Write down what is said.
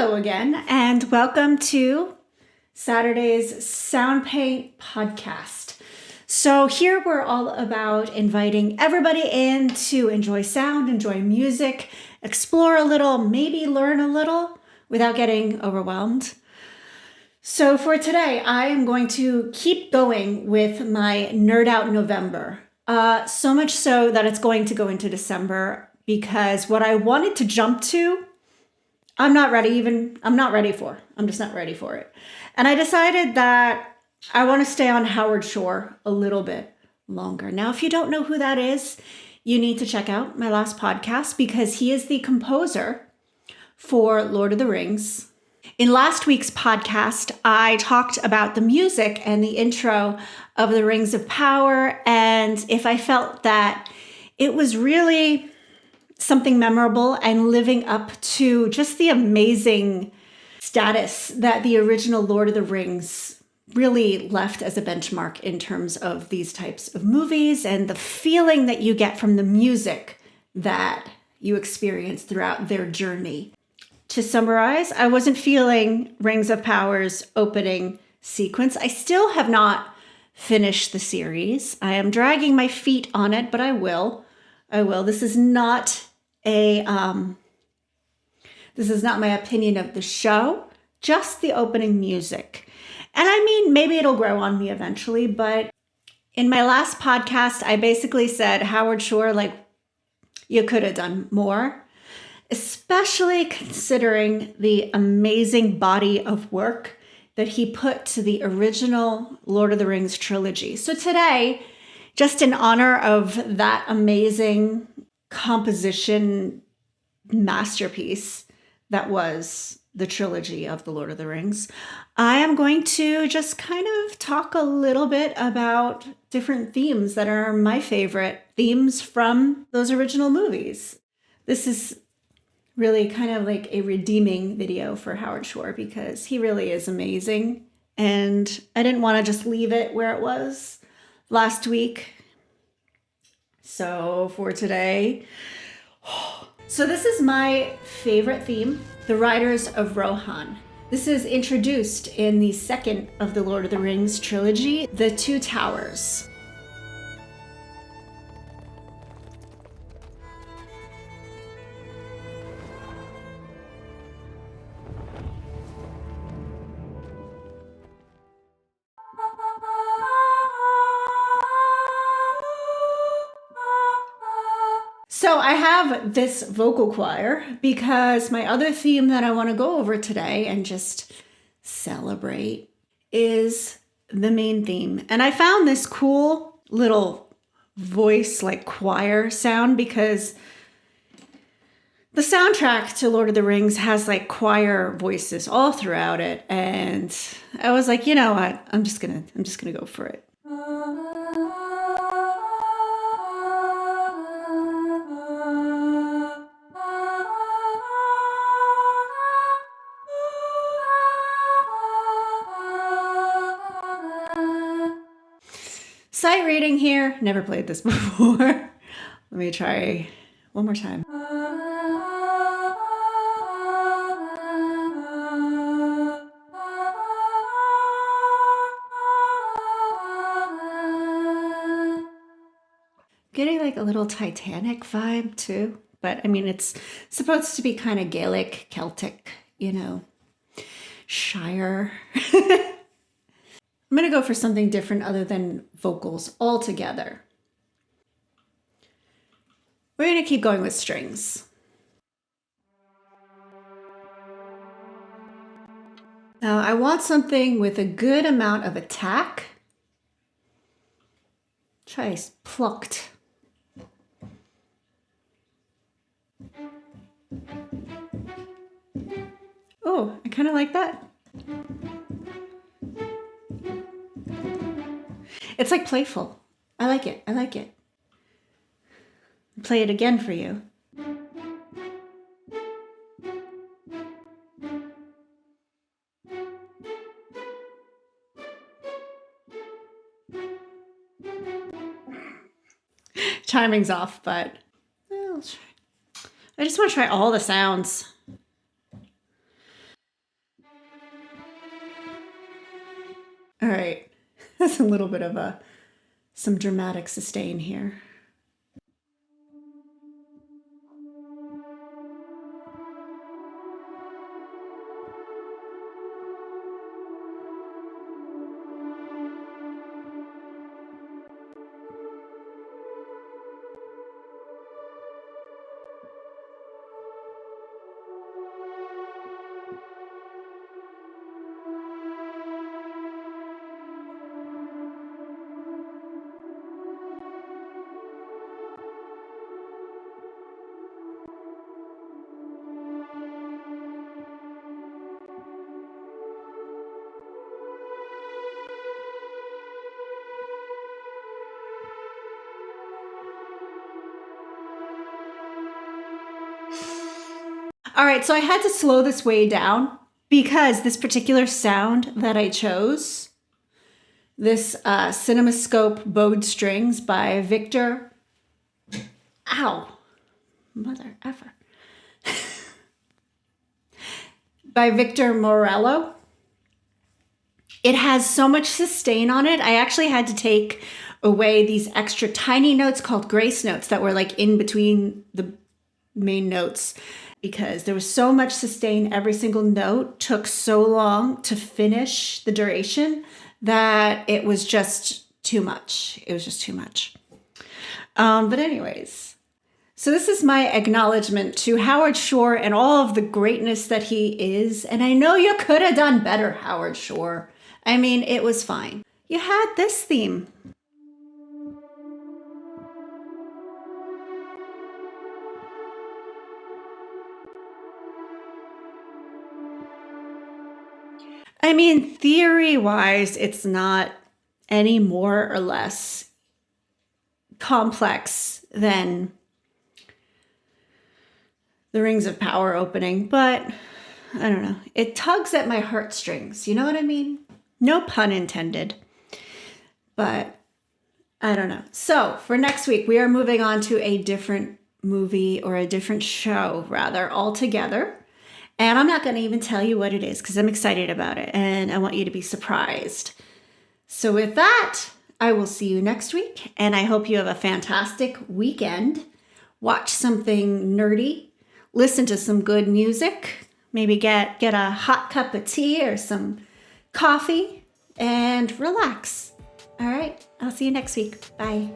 Hello again, and welcome to Saturday's Sound Paint podcast. So here we're all about inviting everybody in to enjoy sound, enjoy music, explore a little, maybe learn a little without getting overwhelmed. So for today, I am going to keep going with my Nerd Out November. So much so that it's going to go into December because what I wanted to jump to I'm just not ready for it. And I decided that I want to stay on Howard Shore a little bit longer. Now, if you don't know who that is, you need to check out my last podcast because he is the composer for Lord of the Rings. In last week's podcast, I talked about the music and the intro of the Rings of Power, and if I felt that it was really something memorable and living up to just the amazing status that the original Lord of the Rings really left as a benchmark in terms of these types of movies and the feeling that you get from the music that you experience throughout their journey. To summarize, I wasn't feeling Rings of Power's opening sequence. I still have not finished the series. I am dragging my feet on it, but I will. This is not my opinion of the show, just the opening music. And I mean, maybe it'll grow on me eventually, but in my last podcast, I basically said, Howard Shore, you could have done more, especially considering the amazing body of work that he put to the original Lord of the Rings trilogy. So today, just in honor of that amazing composition masterpiece that was the trilogy of the Lord of the Rings, I am going to just kind of talk a little bit about different themes that are my favorite themes from those original movies. This is really kind of like a redeeming video for Howard Shore because he really is amazing. And I didn't want to just leave it where it was last week. So for today, so this is my favorite theme, the Riders of Rohan. This is introduced in the second of the Lord of the Rings trilogy, The Two Towers. So I have this vocal choir because my other theme that I want to go over today and just celebrate is the main theme. And I found this cool little voice choir sound because the soundtrack to Lord of the Rings has choir voices all throughout it. And I was like, you know what? I'm just gonna go for it. Sight reading here. Never played this before. Let me try one more time. Getting a little Titanic vibe too. But I mean, it's supposed to be kind of Gaelic, Celtic, Shire. I'm going to go for something different other than vocals altogether. We're going to keep going with strings. Now, I want something with a good amount of attack. Try plucked. Oh, I kind of like that. It's playful. I like it. Play it again for you. Timing's off, but I'll try. I just want to try all the sounds. All right. That's a little bit of some dramatic sustain here. All right, so I had to slow this way down because this particular sound that I chose, this CinemaScope bowed strings by Victor, mother effer, by Victor Morello. It has so much sustain on it. I actually had to take away these extra tiny notes called grace notes that were like in between the main notes, because there was so much sustain. Every single note took so long to finish the duration that it was just too much. It was just too much. But anyways, so this is my acknowledgement to Howard Shore and all of the greatness that he is. And I know you could have done better, Howard Shore. I mean, it was fine. You had this theme. I mean, theory-wise, it's not any more or less complex than the Rings of Power opening, but I don't know. It tugs at my heartstrings. You know what I mean? No pun intended. But I don't know. So for next week, we are moving on to a different movie, or a different show rather, altogether. And I'm not going to even tell you what it is because I'm excited about it and I want you to be surprised. So with that, I will see you next week, and I hope you have a fantastic weekend. Watch something nerdy, listen to some good music, maybe get a hot cup of tea or some coffee, and relax. All right, I'll see you next week. Bye.